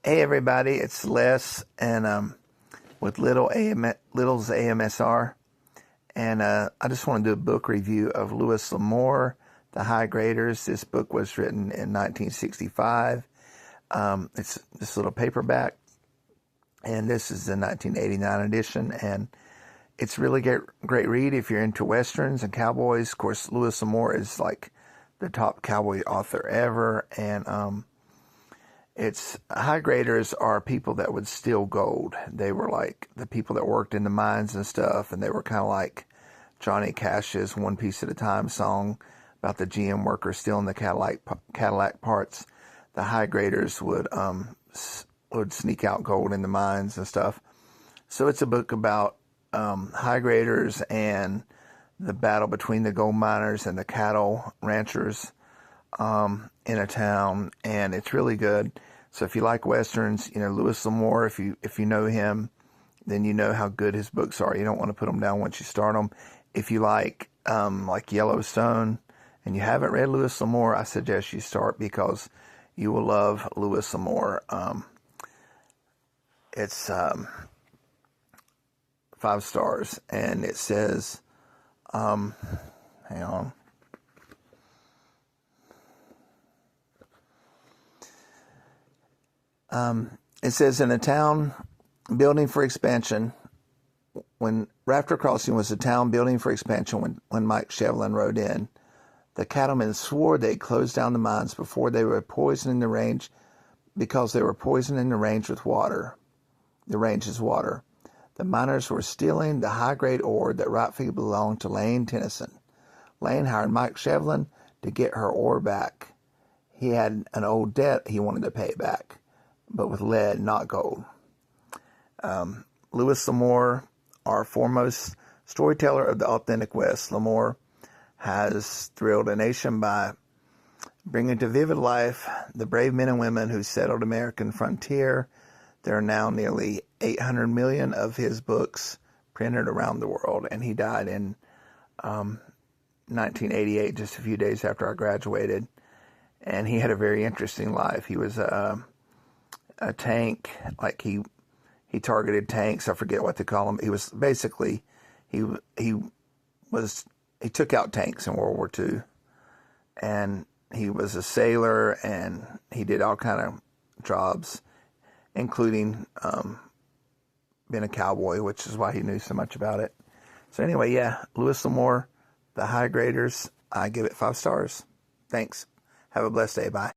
Hey everybody, it's Les and with Little's AMSR, and I just want to do a book review of Louis Lamour, The High Graders. This book was written in 1965. It's this little paperback, and this is the 1989 edition, and it's really great read if you're into westerns and cowboys. Of course, Louis Lamour is like the top cowboy author ever, and it's high graders are people that would steal gold. They were like the people that worked in the mines and stuff, and they were kind of like Johnny Cash's "One Piece at a Time" song about the GM worker stealing the Cadillac parts. The high graders would sneak out gold in the mines and stuff. So it's a book about high graders and the battle between the gold miners and the cattle ranchers in a town, and it's really good. So if you like westerns, Louis Lamour, if you know him, then you know how good his books are. You don't want to put them down once you start them. If you like Yellowstone and you haven't read Louis Lamour, I suggest you start because you will love Louis Lamour. It's 5 stars, and it says, hang on. It says, in a town building for expansion, when Rafter Crossing was a town building for expansion when Mike Shevlin rode in, the cattlemen swore they'd close down the mines before they were poisoning the range, because they were poisoning the range with water. The range is water. The miners were stealing the high-grade ore that rightfully belonged to Lane Tennyson. Lane hired Mike Shevlin to get her ore back. He had an old debt he wanted to pay back, but with lead, not gold. Louis Lamour, our foremost storyteller of the authentic West. Lamour has thrilled a nation by bringing to vivid life the brave men and women who settled the American frontier. There are now nearly 800 million of his books printed around the world, and he died in 1988, just a few days after I graduated. And he had a very interesting life. He was a tank, like he targeted tanks. I forget what they call them. He was basically he took out tanks in World War II, and he was a sailor, and he did all kind of jobs, including being a cowboy, which is why he knew so much about it. So anyway, yeah, Louis Lamour, The High Graders. I give it 5 stars. Thanks. Have a blessed day. Bye.